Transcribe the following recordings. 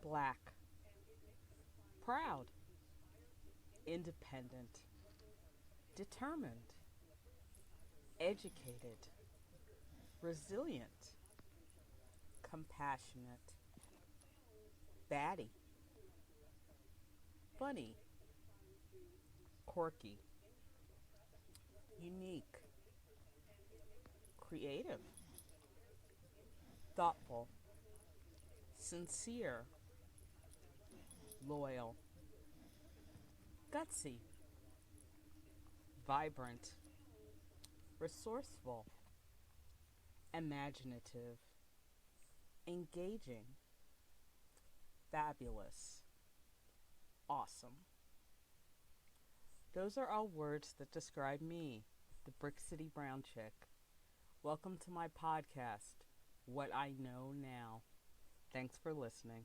Black, proud, independent, determined, educated, resilient, compassionate, batty, funny, quirky, unique, creative, thoughtful, sincere, loyal, gutsy, vibrant, resourceful, imaginative, engaging, fabulous, awesome. Those are all words that describe me, the Brick City Brown Chick. Welcome to my podcast, What I Know Now. Thanks for listening.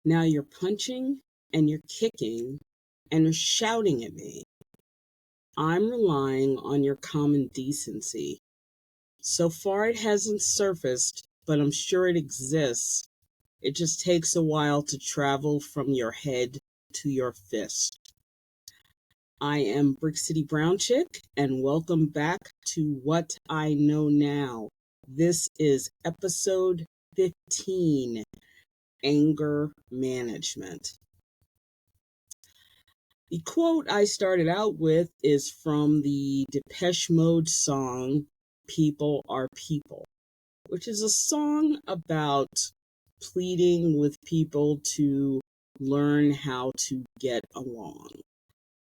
Now you're punching and you're kicking and you're shouting at me. I'm relying on your common decency. So far, it hasn't surfaced, but I'm sure it exists. It just takes a while to travel from your head to your fist. I am Brick City Brown Chick, and welcome back to What I Know Now. This is episode 15, Anger Management. The quote I started out with is from the Depeche Mode song, People Are People, which is a song about pleading with people to learn how to get along.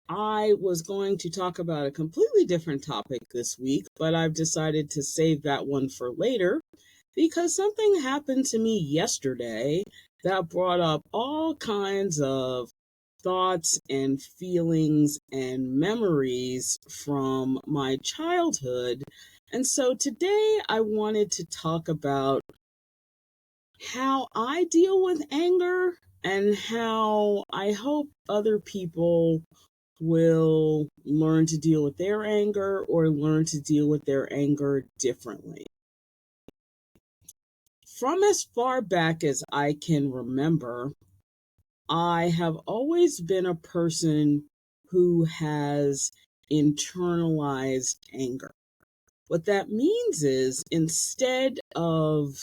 I was going to talk about a completely different topic this week, but I've decided to save that one for later because something happened to me yesterday that brought up all kinds of thoughts and feelings and memories from my childhood. And so today I wanted to talk about how I deal with anger and how I hope other people will learn to deal with their anger or learn to deal with their anger differently. From as far back as I can remember, I have always been a person who has internalized anger. What that means is instead of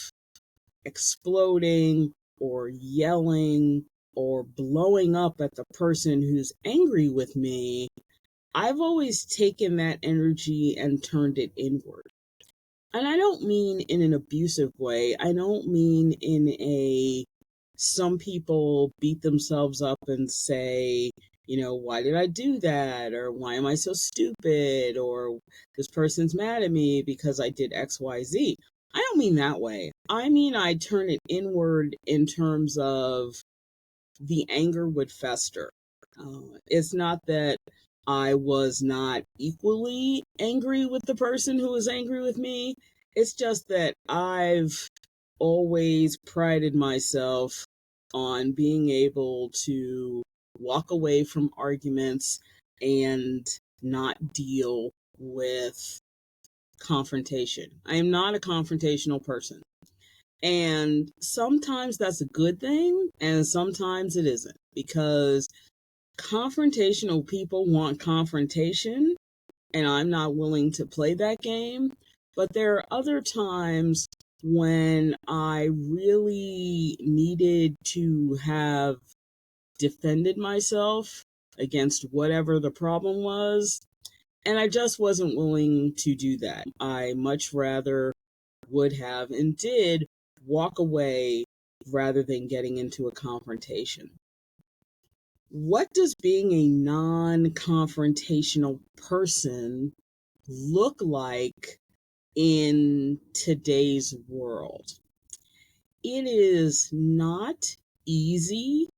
exploding or yelling or blowing up at the person who's angry with me, I've always taken that energy and turned it inward. And I don't mean in an abusive way. I don't mean in a some people beat themselves up and say, why did I do that? Or why am I so stupid? Or this person's mad at me because I did XYZ. I don't mean that way. I mean, I turn it inward in terms of the anger would fester. It's not that I was not equally angry with the person who was angry with me. It's just that I've always prided myself on being able to walk away from arguments and not deal with confrontation. I am not a confrontational person. And sometimes that's a good thing, and sometimes it isn't, because confrontational people want confrontation, and I'm not willing to play that game. But there are other times when I really needed to have defended myself against whatever the problem was, and I just wasn't willing to do that. I much rather would have and did walk away rather than getting into a confrontation. What does being a non confrontational person look like in today's world? It is not easy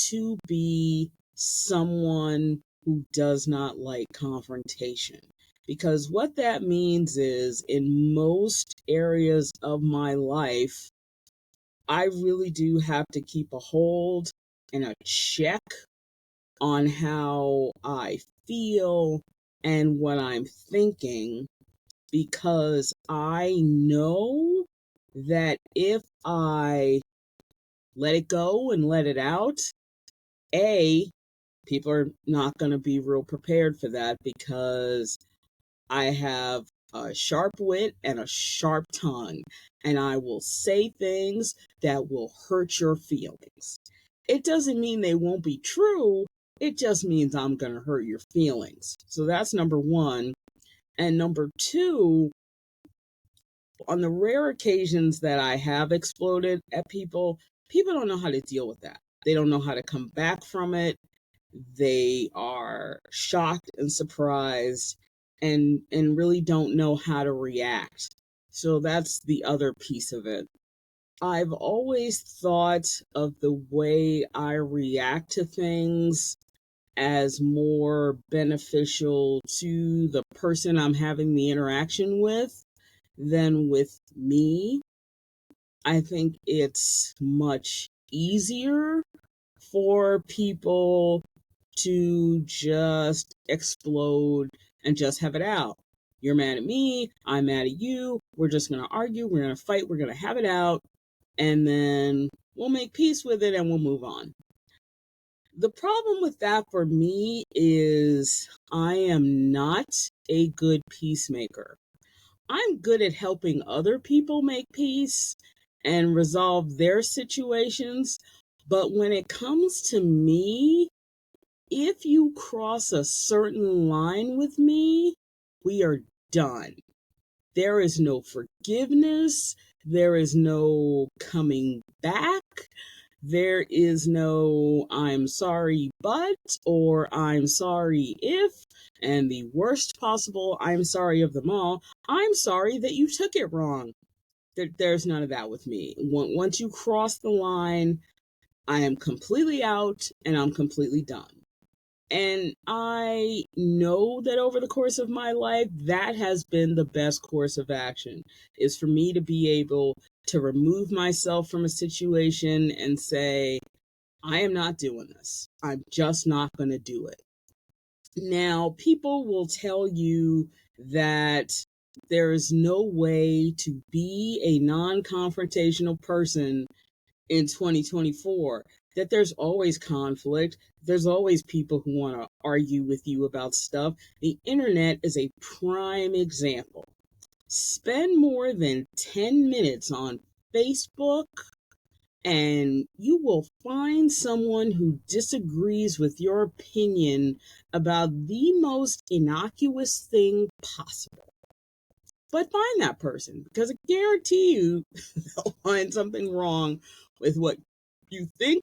to be someone who does not like confrontation. Because what that means is, in most areas of my life, I really do have to keep a hold and a check on how I feel and what I'm thinking, because I know that if I let it go and let it out, people are not going to be real prepared for that because I have a sharp wit and a sharp tongue, and I will say things that will hurt your feelings. It doesn't mean they won't be true. It just means I'm going to hurt your feelings. So that's number one. And number two, on the rare occasions that I have exploded at people, people don't know how to deal with that. They don't know how to come back from it. They are shocked and surprised and really don't know how to react. So that's the other piece of it. I've always thought of the way I react to things as more beneficial to the person I'm having the interaction with than with me. I think it's much easier for people to just explode and just have it out. You're mad at me, I'm mad at you, we're just going to argue, we're going to fight, we're going to have it out, and then we'll make peace with it and we'll move on. The problem with that for me is I am not a good peacemaker. I'm good at helping other people make peace and resolve their situations. But when it comes to me, if you cross a certain line with me, we are done. There is no forgiveness. There is no coming back. There is no I'm sorry, but, or I'm sorry if, and the worst possible I'm sorry of them all, I'm sorry that you took it wrong. There's none of that with me. Once you cross the line, I am completely out and I'm completely done. And I know that over the course of my life, that has been the best course of action, is for me to be able to remove myself from a situation and say, I am not doing this. I'm just not going to do it. Now, people will tell you that there is no way to be a non-confrontational person in 2024, that there's always conflict. There's always people who want to argue with you about stuff. The internet is a prime example. Spend more than 10 minutes on Facebook and you will find someone who disagrees with your opinion about the most innocuous thing possible. But find that person, because I guarantee you they'll find something wrong with what you think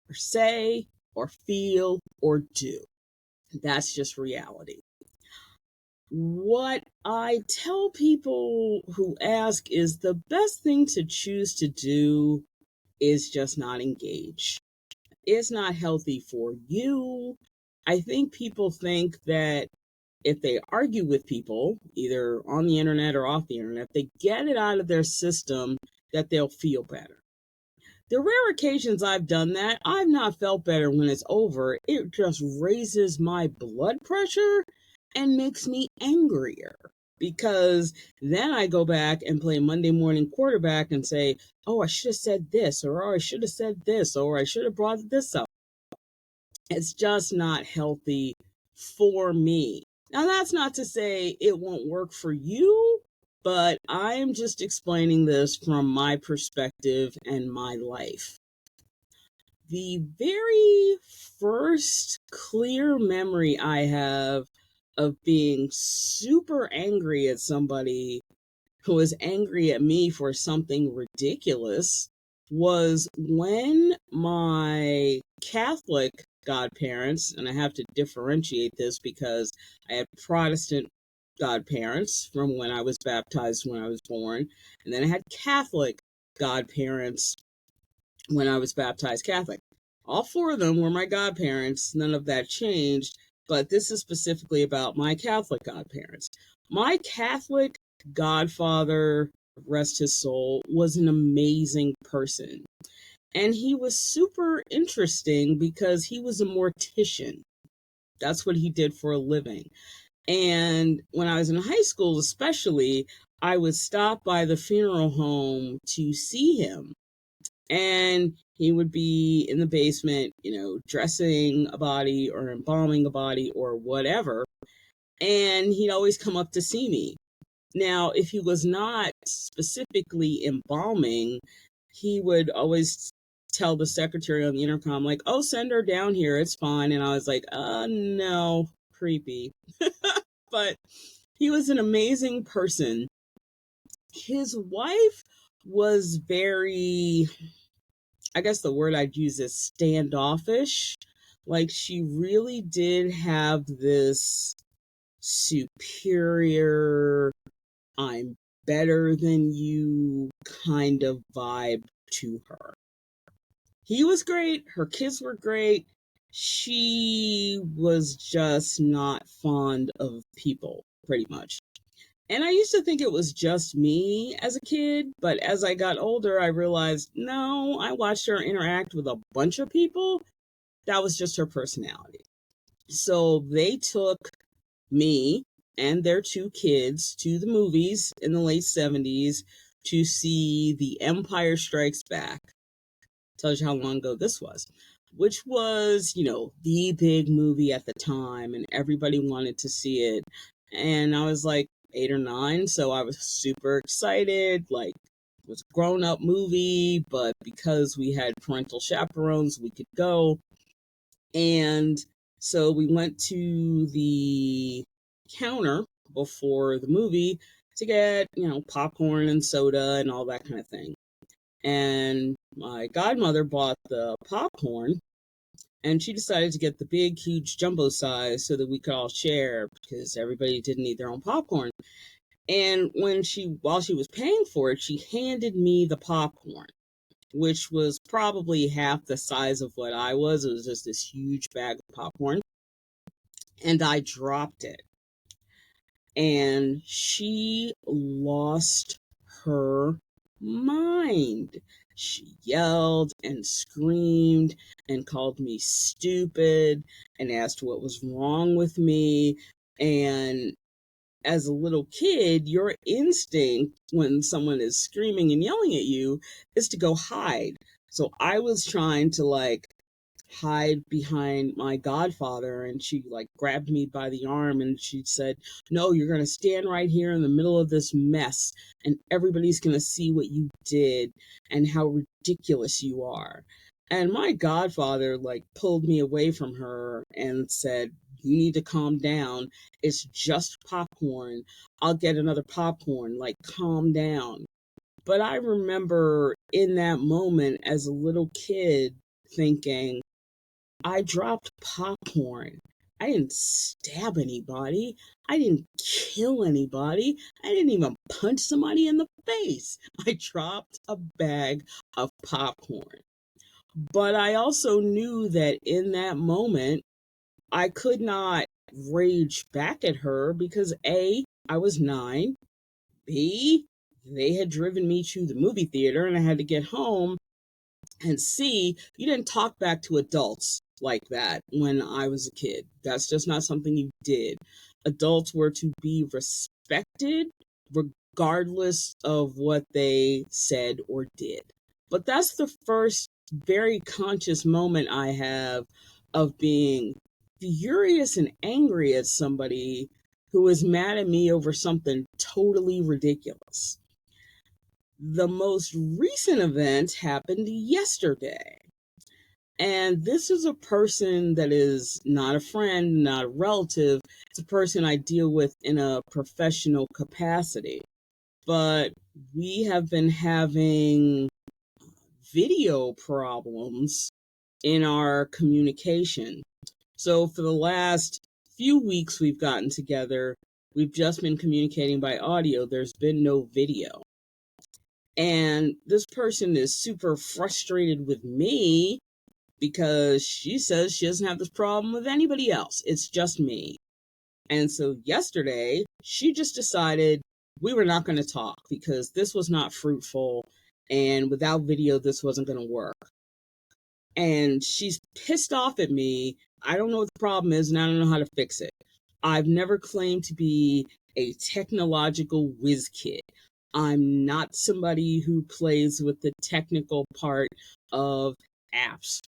or say or feel or do. That's just reality. What I tell people who ask is the best thing to choose to do is just not engage. It's not healthy for you. I think people think that if they argue with people, either on the internet or off the internet, they get it out of their system, that they'll feel better. The rare occasions I've done that, I've not felt better when it's over. It just raises my blood pressure and makes me angrier, because then I go back and play Monday morning quarterback and say, oh, I should have said this, or oh, I should have said this, or I should have brought this up. It's just not healthy for me. Now, that's not to say it won't work for you, but I am just explaining this from my perspective and my life. The very first clear memory I have of being super angry at somebody who was angry at me for something ridiculous was when my Catholic godparents, and I have to differentiate this because I had Protestant godparents from when I was baptized when I was born, and then I had Catholic godparents when I was baptized Catholic. All four of them were my godparents. None of that changed, but this is specifically about my Catholic godparents. My Catholic godfather, rest his soul, was an amazing person. And he was super interesting because he was a mortician. That's what he did for a living. And when I was in high school, especially, I would stop by the funeral home to see him. And he would be in the basement, dressing a body or embalming a body or whatever. And he'd always come up to see me. Now, if he was not specifically embalming, he would always tell the secretary on the intercom, like, oh, send her down here. It's fine. And I was like, no, creepy. But he was an amazing person. His wife was very, I guess the word I'd use is standoffish. Like, she really did have this superior, I'm better than you kind of vibe to her. He was great. Her kids were great. She was just not fond of people, pretty much. And I used to think it was just me as a kid, but as I got older, I realized no, I watched her interact with a bunch of people. That was just her personality. So they took me and their two kids to the movies in the late 70s to see The Empire Strikes Back. Tells you how long ago this was, which was, the big movie at the time, and everybody wanted to see it. And I was like 8 or 9, so I was super excited. Like, it was a grown up movie, but because we had parental chaperones, we could go. And so we went to the counter before the movie to get, popcorn and soda and all that kind of thing. And my godmother bought the popcorn, and she decided to get the big, huge jumbo size so that we could all share because everybody didn't eat their own popcorn. And while she was paying for it, she handed me the popcorn, which was probably half the size of what I was. It was just this huge bag of popcorn. And I dropped it. And she lost her mind. She yelled and screamed and called me stupid and asked what was wrong with me. And as a little kid, your instinct when someone is screaming and yelling at you is to go hide. So I was trying to hide behind my godfather, and she grabbed me by the arm and she said, no, you're going to stand right here in the middle of this mess and everybody's going to see what you did and how ridiculous you are. And my godfather pulled me away from her and said, you need to calm down. It's just popcorn. I'll get another popcorn. Calm down. But I remember in that moment as a little kid thinking, I dropped popcorn. I didn't stab anybody. I didn't kill anybody. I didn't even punch somebody in the face. I dropped a bag of popcorn. But I also knew that in that moment, I could not rage back at her because A, I was 9. B, they had driven me to the movie theater and I had to get home. And C, you didn't talk back to adults like that when I was a kid. That's just not something you did. Adults were to be respected regardless of what they said or did. But that's the first very conscious moment I have of being furious and angry at somebody who was mad at me over something totally ridiculous. The most recent event happened yesterday. And this is a person that is not a friend, not a relative. It's a person I deal with in a professional capacity. But we have been having video problems in our communication. So for the last few weeks we've gotten together, we've just been communicating by audio. There's been no video. And this person is super frustrated with me because she says she doesn't have this problem with anybody else. It's just me. And so yesterday, she just decided we were not going to talk because this was not fruitful. And without video, this wasn't going to work. And she's pissed off at me. I don't know what the problem is, and I don't know how to fix it. I've never claimed to be a technological whiz kid. I'm not somebody who plays with the technical part of apps.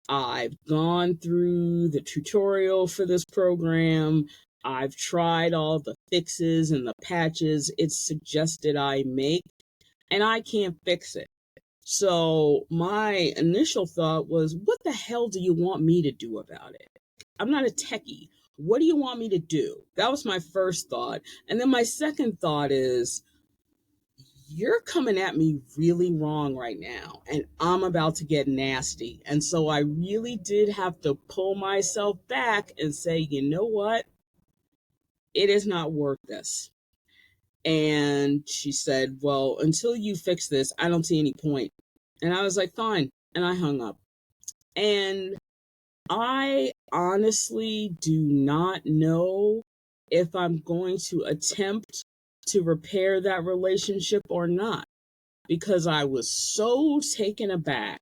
I've gone through the tutorial for this program. I've tried all the fixes and the patches it's suggested I make, and I can't fix it. So my initial thought was, what the hell do you want me to do about it? I'm not a techie. What do you want me to do? That was my first thought. And then my second thought is, you're coming at me really wrong right now, and I'm about to get nasty. And so I really did have to pull myself back and say, you know what? It is not worth this. And she said, well, until you fix this, I don't see any point. And I was like, fine. And I hung up. And I honestly do not know if I'm going to attempt to repair that relationship or not, because I was so taken aback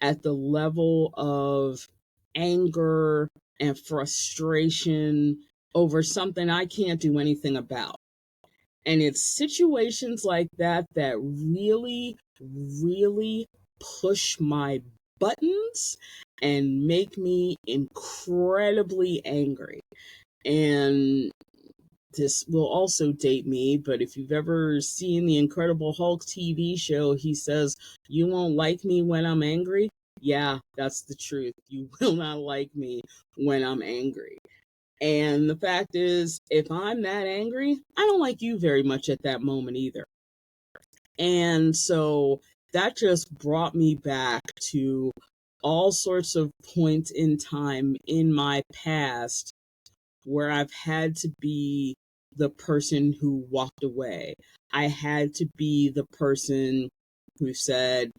at the level of anger and frustration over something I can't do anything about. And it's situations like that that really, really push my buttons and make me incredibly angry. And this will also date me, but if you've ever seen the Incredible Hulk TV show, he says, you won't like me when I'm angry. Yeah, that's the truth. You will not like me when I'm angry. And the fact is, if I'm that angry, I don't like you very much at that moment either. And so that just brought me back to all sorts of points in time in my past where I've had to be the person who walked away. I had to be the person who said,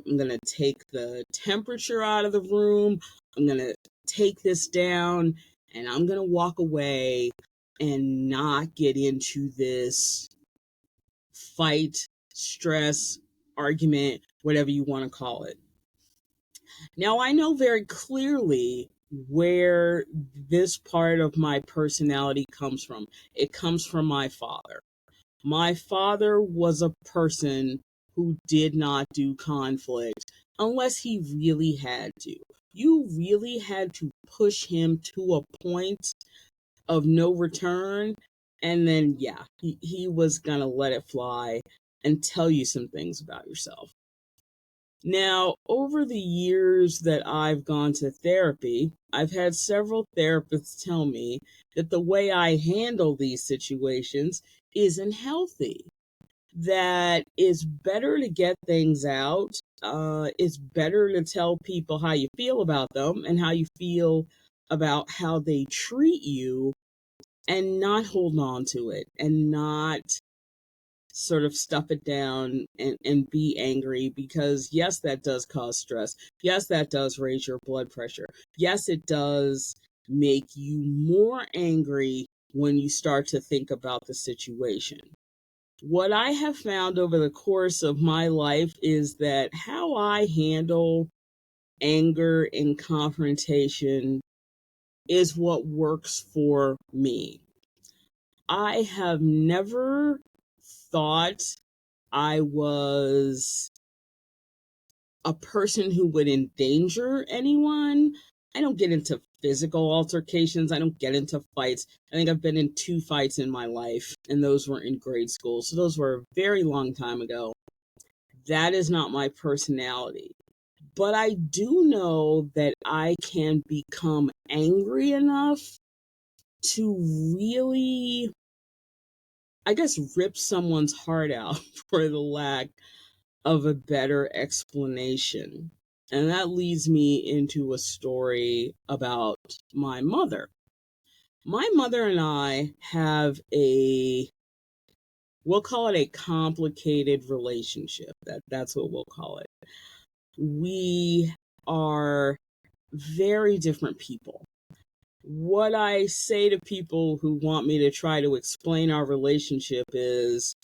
I'm going to take the temperature out of the room. I'm going to take this down, and I'm going to walk away and not get into this fight, stress, argument, whatever you want to call it. Now, I know very clearly where this part of my personality comes from. It comes from my father. My father was a person who did not do conflict unless he really had to. You really had to push him to a point of no return. And then, yeah, he was going to let it fly and tell you some things about yourself. Now, over the years that I've gone to therapy, I've had several therapists tell me that the way I handle these situations isn't healthy, that it's better to get things out. It's better to tell people how you feel about them and how you feel about how they treat you, and not hold on to it and not sort of stuff it down and be angry, because yes, that does cause stress. Yes, that does raise your blood pressure. Yes, it does make you more angry when you start to think about the situation. What I have found over the course of my life is that how I handle anger and confrontation is what works for me. I have never thought I was a person who would endanger anyone. I don't get into physical altercations. I don't get into fights. I think I've been in 2 fights in my life, and those were in grade school. So those were a very long time ago. That is not my personality. But I do know that I can become angry enough to really, I guess, rip someone's heart out, for the lack of a better explanation. And that leads me into a story about my mother. My mother and I have we'll call it a complicated relationship. That's what we'll call it. We are very different people. What I say to people who want me to try to explain our relationship is,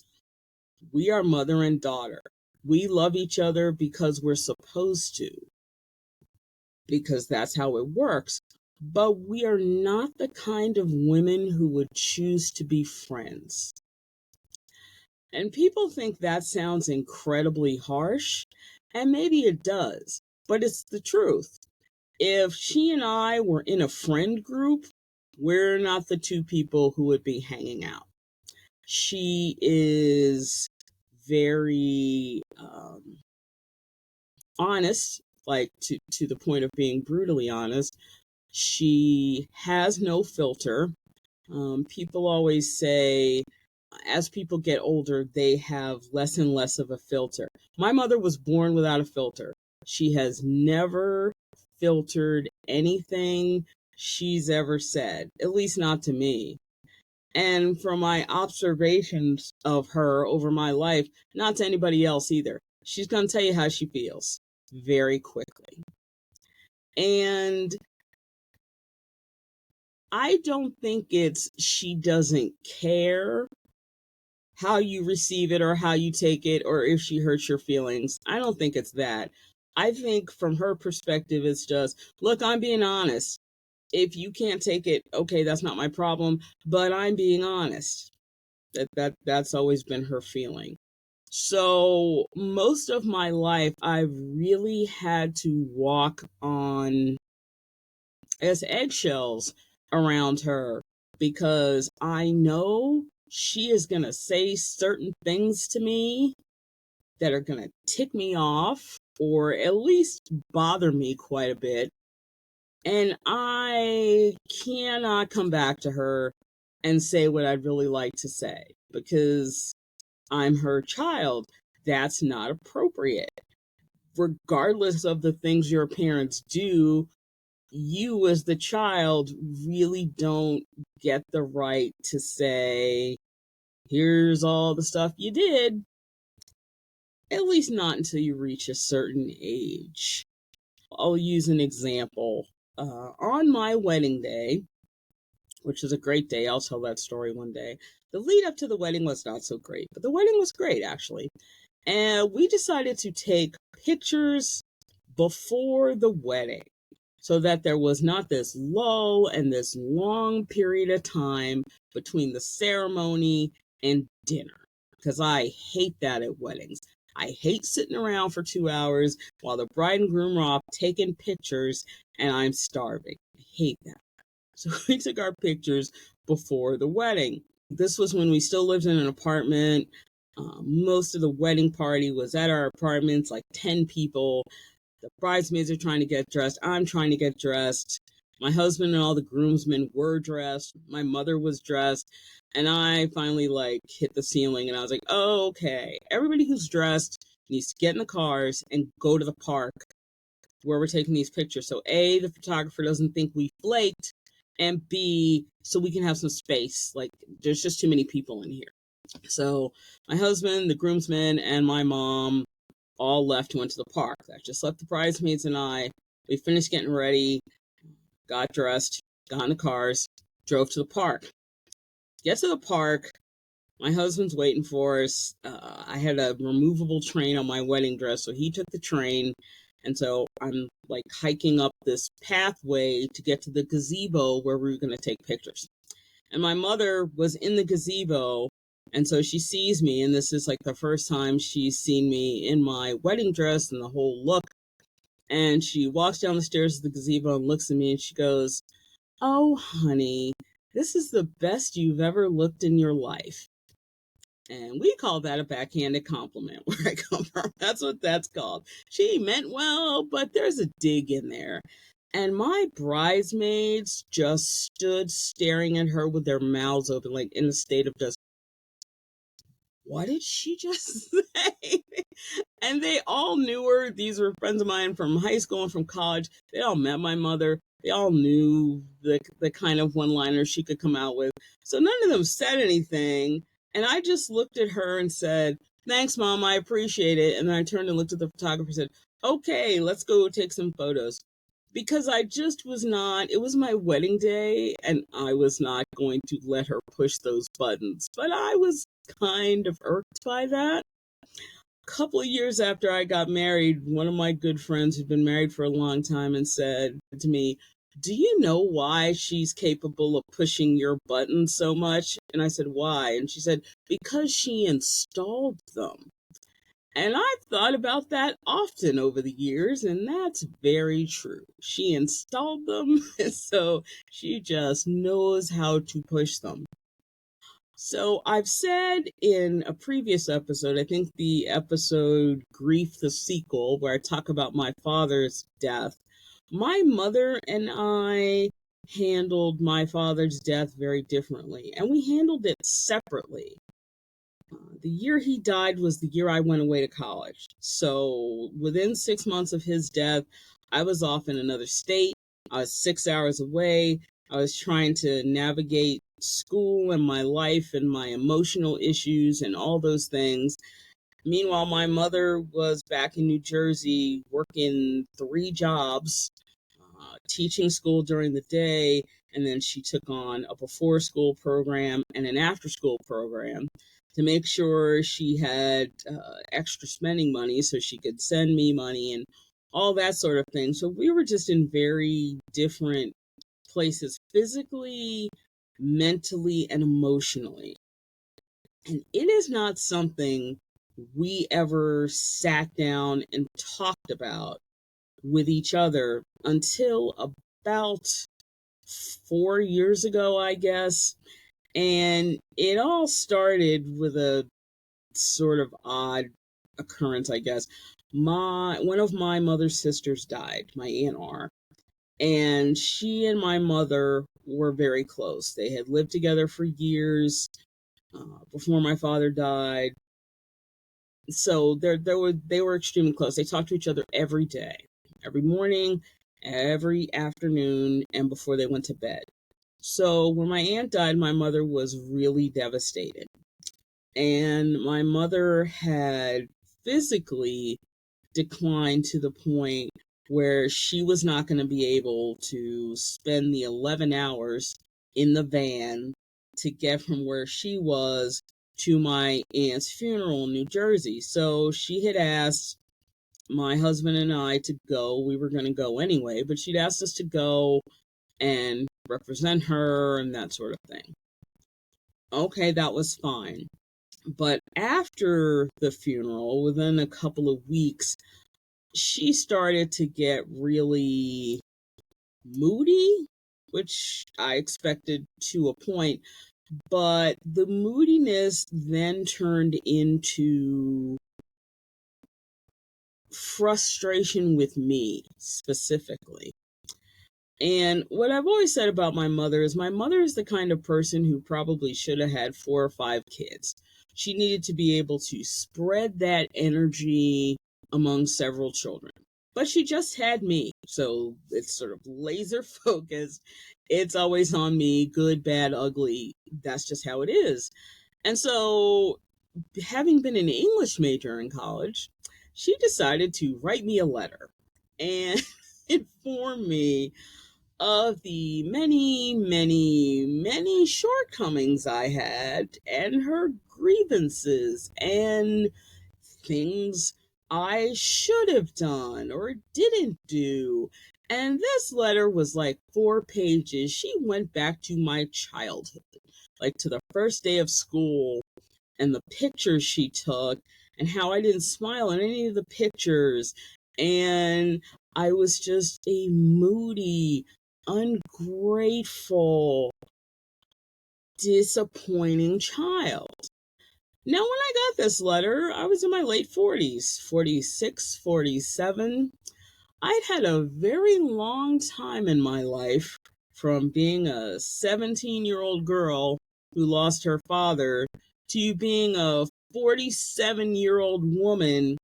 we are mother and daughter. We love each other because we're supposed to, because that's how it works. but we are not the kind of women who would choose to be friends. And people think that sounds incredibly harsh, and maybe it does, but it's the truth. If she and I were in a friend group, we're not the two people who would be hanging out. She is very honest, like to the point of being brutally honest. She has no filter. People always say, as people get older, they have less and less of a filter. My mother was born without a filter. She has never filtered anything she's ever said, at least not to me. And from my observations of her over my life, not to anybody else either, she's going to tell you how she feels very quickly. And I don't think it's she doesn't care how you receive it or how you take it or if she hurts your feelings. I don't think it's that. I think from her perspective, it's just, look, I'm being honest. If you can't take it, okay, that's not my problem, but I'm being honest. That's always been her feeling. So most of my life, I've really had to walk on as eggshells around her because I know she is going to say certain things to me that are going to tick me off or at least bother me quite a bit. And I cannot come back to her and say what I'd really like to say because I'm her child. That's not appropriate. Regardless of the things your parents do, you as the child really don't get the right to say, here's all the stuff you did. At least not until you reach a certain age. I'll use an example. On my wedding day, which was a great day, I'll tell that story one day. The lead up to the wedding was not so great, but the wedding was great actually. And we decided to take pictures before the wedding so that there was not this lull and this long period of time between the ceremony and dinner. Because I hate that at weddings. I hate sitting around for 2 hours while the bride and groom are off taking pictures and I'm starving. I hate that. So we took our pictures before the wedding. This was when we still lived in an apartment. Most of the wedding party was at our apartments, like 10 people. The bridesmaids are trying to get dressed. I'm trying to get dressed. My husband and all the groomsmen were dressed. My mother was dressed. And I finally hit the ceiling and I was like, oh, okay. Everybody who's dressed needs to get in the cars and go to the park where we're taking these pictures. So A, the photographer doesn't think we flaked, and B, so we can have some space. There's just too many people in here. So my husband, the groomsmen, and my mom all left, went to the park. That just left the bridesmaids and I. We finished getting ready, got dressed, got in the cars, drove to the park. Get to the park, my husband's waiting for us. I had a removable train on my wedding dress, so he took the train. And so I'm hiking up this pathway to get to the gazebo where we were going to take pictures. And my mother was in the gazebo. And so she sees me, and this is the first time she's seen me in my wedding dress and the whole look. And she walks down the stairs of the gazebo and looks at me and she goes, oh, honey, this is the best you've ever looked in your life. And we call that a backhanded compliment where I come from. That's what that's called. She meant well, but there's a dig in there. And my bridesmaids just stood staring at her with their mouths open, in a state of just, what did she just say? And they all knew her. These were friends of mine from high school and from college. They all met my mother. They all knew the kind of one-liners she could come out with. So none of them said anything. And I just looked at her and said, thanks, Mom, I appreciate it. And then I turned and looked at the photographer and said, okay, let's go take some photos. Because I just was not, it was my wedding day, and I was not going to let her push those buttons. But I was kind of irked by that. A couple of years after I got married, one of my good friends who'd been married for a long time and said to me, do you know why she's capable of pushing your buttons so much? And I said, why? And she said, because she installed them. And I've thought about that often over the years, and that's very true. She installed them, so she just knows how to push them. So I've said in a previous episode, I think the episode Grief the Sequel, where I talk about my father's death, my mother and I handled my father's death very differently, and we handled it separately. The year he died was the year I went away to college. So within 6 months of his death, I was off in another state. I was 6 hours away. I was trying to navigate school and my life and my emotional issues and all those things. Meanwhile, my mother was back in New Jersey working 3 jobs, teaching school during the day, and then she took on a before school program and an after school program to make sure she had extra spending money so she could send me money and all that sort of thing. So we were just in very different places physically, mentally, and emotionally. And it is not something we ever sat down and talked about with each other until about 4 years ago, I guess. And it all started with a sort of odd occurrence, I guess. One of my mother's sisters died, my Aunt R. And she and my mother were very close. They had lived together for years before my father died. So they were extremely close. They talked to each other every day, every morning, every afternoon, and before they went to bed. So when my aunt died, my mother was really devastated. And my mother had physically declined to the point where she was not going to be able to spend the 11 hours in the van to get from where she was to my aunt's funeral in New Jersey. So she had asked my husband and I to go. We were going to go anyway, but she'd asked us to go and represent her and that sort of thing. Okay, that was fine. But after the funeral, within a couple of weeks, she started to get really moody, which I expected to a point. But the moodiness then turned into frustration with me specifically. And what I've always said about my mother is the kind of person who probably should have had 4 or 5 kids. She needed to be able to spread that energy among several children. But she just had me. So it's sort of laser focused. It's always on me, good, bad, ugly. That's just how it is. And so, having been an English major in college, she decided to write me a letter and inform me of the many, many, many shortcomings I had and her grievances and things I should have done or didn't do. And this letter was like 4 pages. She went back to my childhood, like to the first day of school and the pictures she took and how I didn't smile in any of the pictures. And I was just a moody, ungrateful, disappointing child. Now, when I got this letter, I was in my late 40s, 46, 47. I'd had a very long time in my life from being a 17-year-old girl who lost her father to being a 47-year-old woman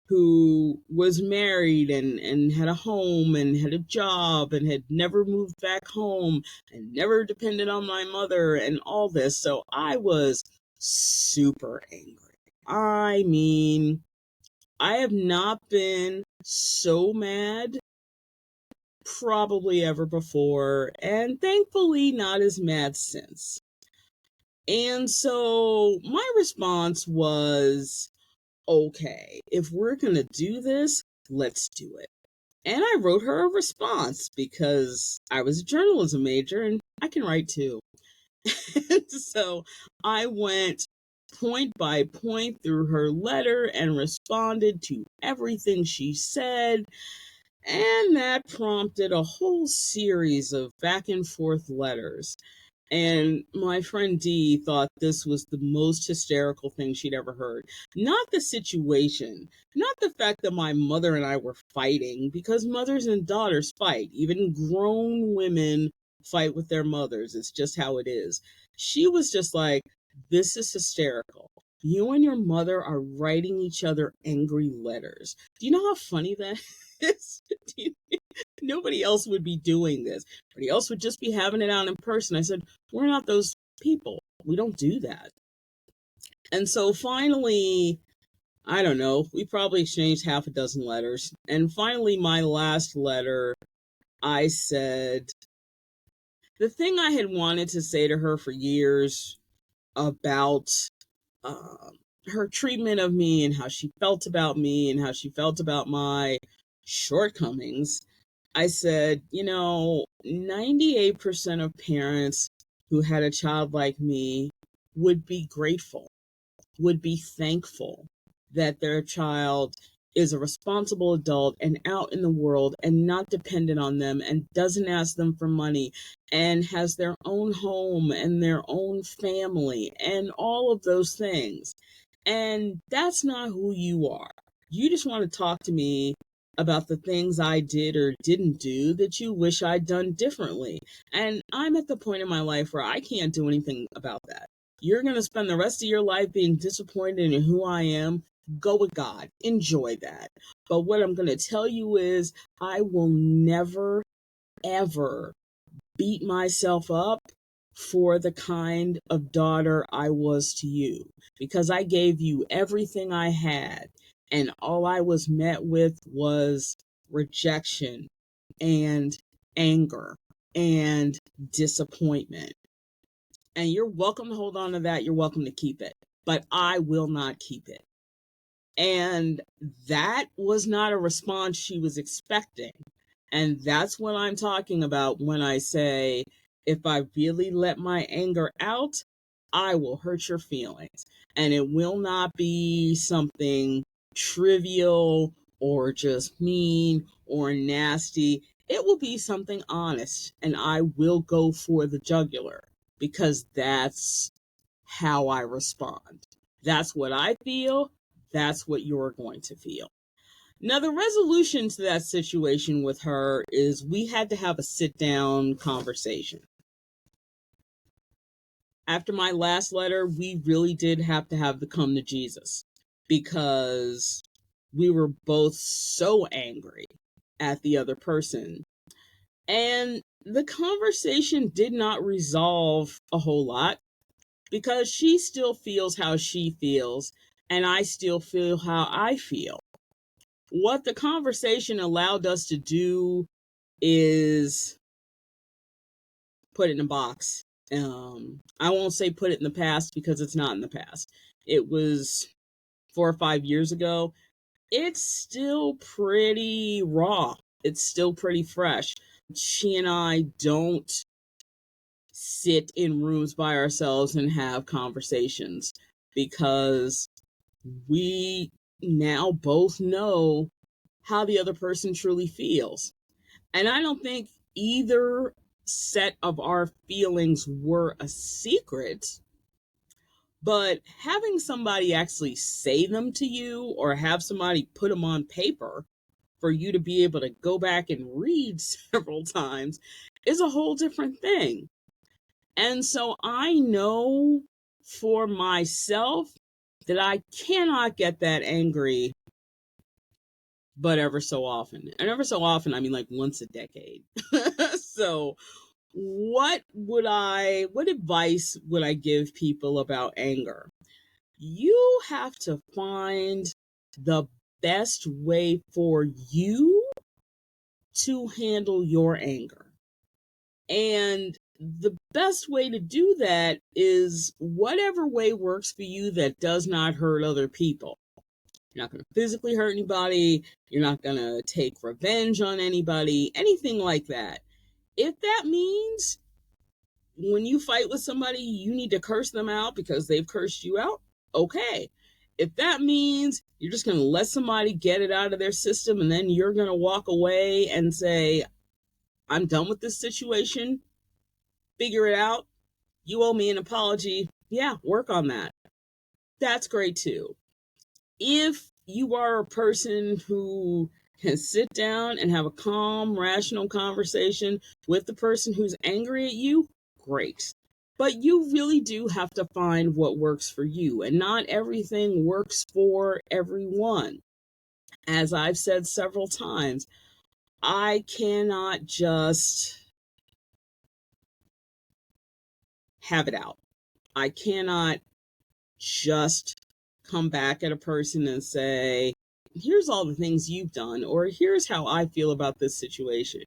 who was married and had a home and had a job and had never moved back home and never depended on my mother and all this. So I was super angry. I mean, I have not been so mad probably ever before, and thankfully not as mad since. And so my response was, okay, if we're going to do this, let's do it. And I wrote her a response because I was a journalism major and I can write too. So I went point by point through her letter and responded to everything she said. And that prompted a whole series of back and forth letters. And my friend Dee thought this was the most hysterical thing she'd ever heard. Not the situation, not the fact that my mother and I were fighting, because mothers and daughters fight. Even grown women fight with their mothers. It's just how it is. She was just like, this is hysterical. You and your mother are writing each other angry letters. Do you know how funny that is? Nobody else would be doing this. Everybody else would just be having it out in person. I said, we're not those people. We don't do that. And so finally, I don't know, we probably exchanged half a dozen letters. And finally, my last letter, I said the thing I had wanted to say to her for years about her treatment of me and how she felt about me and how she felt about my shortcomings. I said, 98% of parents who had a child like me would be grateful, would be thankful that their child is a responsible adult and out in the world and not dependent on them and doesn't ask them for money and has their own home and their own family and all of those things. And that's not who you are. You just want to talk to me about the things I did or didn't do that you wish I'd done differently. And I'm at the point in my life where I can't do anything about that. You're going to spend the rest of your life being disappointed in who I am. Go with God. Enjoy that. But what I'm going to tell you is I will never, ever beat myself up for the kind of daughter I was to you, because I gave you everything I had, and all I was met with was rejection and anger and disappointment. And you're welcome to hold on to that. You're welcome to keep it, but I will not keep it. And that was not a response she was expecting. And that's what I'm talking about when I say, if I really let my anger out, I will hurt your feelings. And it will not be something trivial or just mean or nasty. It will be something honest. And I will go for the jugular because that's how I respond. That's what I feel. That's what you're going to feel. Now, the resolution to that situation with her is we had to have a sit-down conversation. After my last letter, we really did have to have the come to Jesus because we were both so angry at the other person. And the conversation did not resolve a whole lot because she still feels how she feels and I still feel how I feel. What the conversation allowed us to do is put it in a box. I won't say put it in the past because it's not in the past. It was 4 or 5 years ago. It's still pretty raw. It's still pretty fresh. She and I don't sit in rooms by ourselves and have conversations because we now both know how the other person truly feels. And I don't think either set of our feelings were a secret, but having somebody actually say them to you or have somebody put them on paper for you to be able to go back and read several times is a whole different thing. And so I know for myself that I cannot get that angry but ever so often. And ever so often, I mean like once a decade. So what advice would I give people about anger? You have to find the best way for you to handle your anger. And the best way to do that is whatever way works for you that does not hurt other people. You're not going to physically hurt anybody. You're not going to take revenge on anybody, anything like that. If that means when you fight with somebody, you need to curse them out because they've cursed you out, okay. If that means you're just going to let somebody get it out of their system and then you're going to walk away and say, I'm done with this situation, figure it out, you owe me an apology, yeah, work on that. That's great too. If you are a person who can sit down and have a calm, rational conversation with the person who's angry at you, great. But you really do have to find what works for you, and not everything works for everyone. As I've said several times, I cannot just have it out. I cannot just come back at a person and say, here's all the things you've done, or here's how I feel about this situation.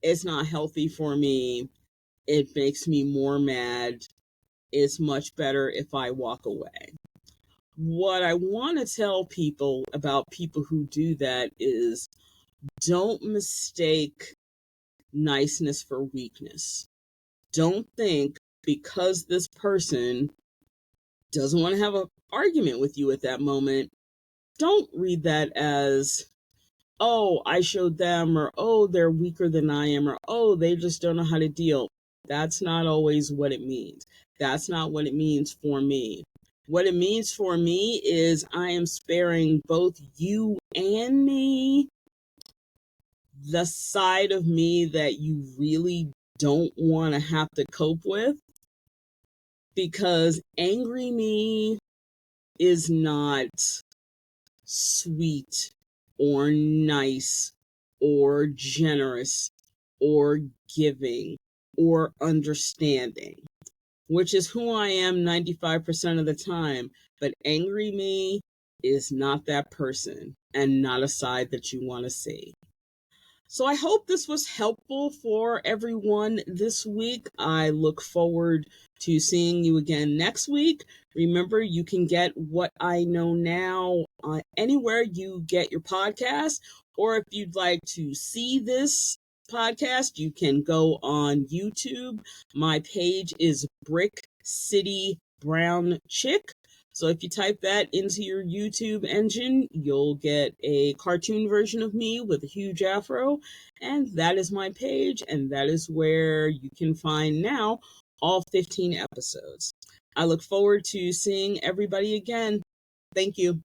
It's not healthy for me. It makes me more mad. It's much better if I walk away. What I want to tell people about people who do that is don't mistake niceness for weakness. Don't think because this person doesn't want to have an argument with you at that moment, don't read that as, oh, I showed them, or oh, they're weaker than I am, or oh, they just don't know how to deal. That's not always what it means. That's not what it means for me. What it means for me is I am sparing both you and me the side of me that you really don't want to have to cope with, because angry me is not sweet or nice or generous or giving or understanding, which is who I am 95% of the time. But angry me is not that person and not a side that you want to see. So I hope this was helpful for everyone this week. I look forward to seeing you again next week. Remember, you can get What I Know Now anywhere you get your podcast, or if you'd like to see this podcast, you can go on YouTube. My page is Brick City Brown Chick. So if you type that into your YouTube engine, you'll get a cartoon version of me with a huge afro. And that is my page, and that is where you can find now all 15 episodes. I look forward to seeing everybody again. Thank you.